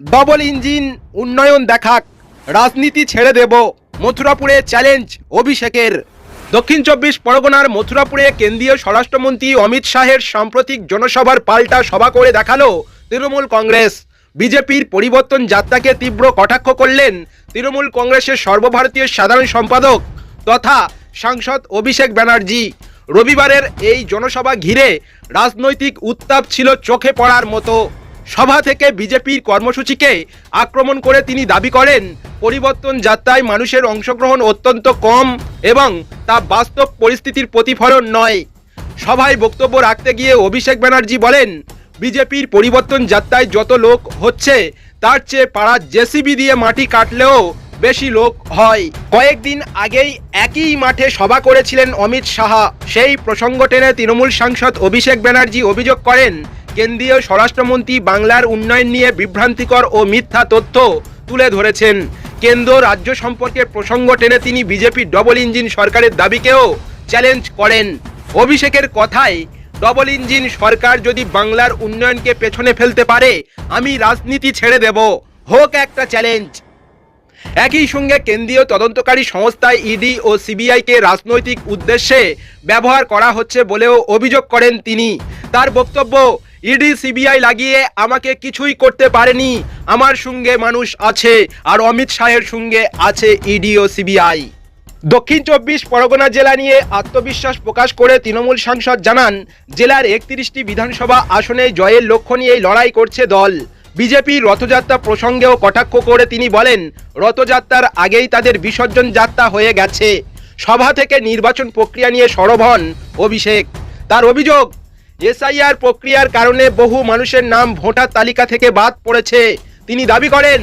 Double engine উন্নয়ন দেখাক, রাজনীতি ছেড়ে দেব, মথুরাপুরে চ্যালেঞ্জ অভিষেকের। দক্ষিণ চব্বিশ পরগনার মথুরাপুরে কেন্দ্রীয় স্বরাষ্ট্রমন্ত্রী অমিত শাহের সাম্প্রতিক জনসভার পাল্টা সভা করে দেখালো তৃণমূল কংগ্রেস। বিজেপির পরিবর্তন যাত্রাকে তীব্র কটাক্ষ করলেন তৃণমূল কংগ্রেসের সর্বভারতীয় সাধারণ সম্পাদক তথা সাংসদ অভিষেক ব্যানার্জি। রবিবারের এই জনসভা ঘিরে রাজনৈতিক উত্তাপ ছিল চোখে পড়ার মতো। সভা থেকে বিজেপির কর্মসূচিকে আক্রমণ করে তিনি দাবি করেন, পরিবর্তন যাত্রায় মানুষের অংশগ্রহণ অত্যন্ত কম এবং তা বাস্তব পরিস্থিতির প্রতিফলন নয়। সভায় বক্তব্য রাখতে গিয়ে অভিষেক ব্যানার্জি বলেন, বিজেপির পরিবর্তন যাত্রায় যত লোক হচ্ছে তার চেয়ে পাড়া জেসিবি দিয়ে মাটি কাটলেও বেশি লোক হয়। কয়েকদিন আগেই একই মাঠে সভা করেছিলেন অমিত শাহ। সেই প্রসঙ্গ টেনে তৃণমূল সাংসদ অভিষেক ব্যানার্জি অভিযোগ করেন, কেন্দ্রীয় স্বরাষ্ট্রমন্ত্রী বাংলার উন্নয়ন নিয়ে বিভ্রান্তিকর ও মিথ্যা তথ্য তুলে ধরেছেন। কেন্দ্র রাজ্য সম্পর্কে প্রসঙ্গ টেনে তিনি বিজেপির ডবল ইঞ্জিন সরকারের দাবিকেও চ্যালেঞ্জ করেন। অভিষেকের কথায়, ডবল ইঞ্জিন সরকার যদি বাংলার উন্নয়নকে পেছনে ফেলতে পারে, আমি রাজনীতি ছেড়ে দেব, হোক একটা চ্যালেঞ্জ। একই সঙ্গে কেন্দ্রীয় তদন্তকারী সংস্থা ইডি ও সিবিআইকে রাজনৈতিক উদ্দেশ্যে ব্যবহার করা হচ্ছে বলেও অভিযোগ করেন তিনি। তার বক্তব্য, ইডি সিবিআই লাগিয়ে আমাকে কিছুই করতে পারেনি, আমার সঙ্গে মানুষ আছে আর অমিত শাহের সঙ্গে আছে ইডি ও সিবিআই। দক্ষিণ চব্বিশ পরগনা জেলা নিয়ে আত্মবিশ্বাস প্রকাশ করে তৃণমূল সাংসদ জানান, জেলার 31টি বিধানসভা আসনে জয়ের লক্ষ্য নিয়েই লড়াই করছে দল। বিজেপির রথযাত্রা প্রসঙ্গেও কটাক্ষ করে তিনি বলেন, রথযাত্রার আগেই তাদের বিসর্জন যাত্রা হয়ে গেছে। সভা থেকে নির্বাচন প্রক্রিয়া নিয়ে সরব হন অভিষেক। তার অভিযোগ, এসআইআর প্রক্রিয়ার কারণে বহু মানুষের নাম ভোটার তালিকা থেকে বাদ পড়েছে। তিনি দাবি করেন,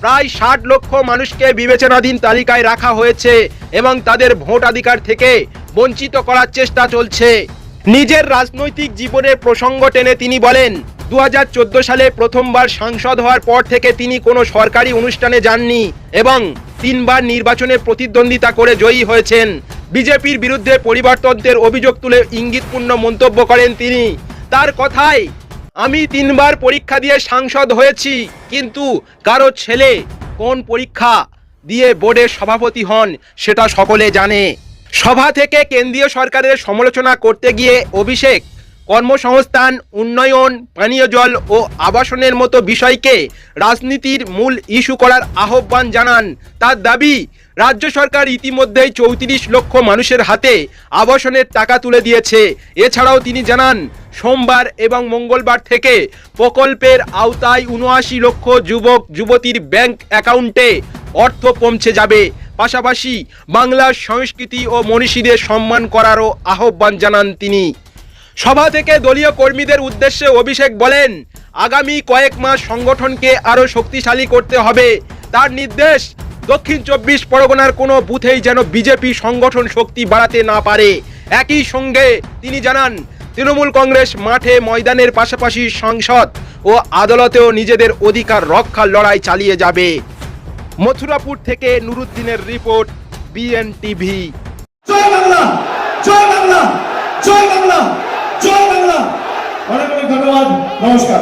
প্রায় 60 লক্ষ মানুষকে বিবেচনাধীন তালিকায় রাখা হয়েছে এবং তাদের ভোটাধিকার থেকে বঞ্চিত করার চেষ্টা চলছে। নিজের রাজনৈতিক জীবনের প্রসঙ্গ টেনে তিনি বলেন, 2014 সালে প্রথমবার সাংসদ হওয়ার পর থেকে তিনি কোনো সরকারি অনুষ্ঠানে যাননি এবং 3 বার নির্বাচনে প্রতিদ্বন্দ্বিতা করে জয়ী হয়েছেন। বিজেপির বিরুদ্ধে পরিবারতন্ত্রের অভিযোগ তুলে ইঙ্গিতপূর্ণ মন্তব্য করেন তিনি। তার কথায়, আমি 3 বার পরীক্ষা দিয়ে সাংসদ হয়েছি, কিন্তু কারো ছেলে কোন পরীক্ষা দিয়ে বোর্ডের সভাপতি হন সেটা সকলে জানে। সভা থেকে কেন্দ্রীয় সরকারের সমালোচনা করতে গিয়ে অভিষেক কর্মসংস্থান, উন্নয়ন, পানীয় জল ও আবাসনের মতো বিষয়কে রাজনীতির মূল ইস্যু করার আহ্বান জানান। তার দাবি, রাজ্য সরকার ইতিমধ্যেই 34 লক্ষ মানুষের হাতে আবাসনের টাকা তুলে দিয়েছে। এছাড়াও তিনি জানান, সোমবার এবং মঙ্গলবার থেকে প্রকল্পের আওতায় 79 লক্ষ যুবক যুবতীর ব্যাংক অ্যাকাউন্টে অর্থ পৌঁছে যাবে। পাশাপাশি বাংলার সংস্কৃতি ও মনীষীদের সম্মান করারও আহ্বান জানান তিনি। সভা থেকে দলীয় কর্মীদের উদ্দেশ্যে অভিষেক বলেন, আগামী কয়েক মাস সংগঠনকে আরও শক্তিশালী করতে হবে। তার নির্দেশ, দক্ষিণ চব্বিশ পরগনার কোনো বুথেই যেন বিজেপি সংগঠন শক্তি বাড়াতে না পারে। একই সঙ্গে তিনি জানান, তৃণমূল কংগ্রেস মাঠে ময়দানের পাশাপাশি সংসদ ও আদালতেও নিজেদের অধিকার রক্ষার লড়াই চালিয়ে যাবে। মথুরাপুর থেকে নুরুদ্দিনের রিপোর্ট, বিএনটিভি। জয় বাংলা, জয় বাংলা, জয় বাংলা, জয় বাংলা। অনেক অনেক ধন্যবাদ, নমস্কার।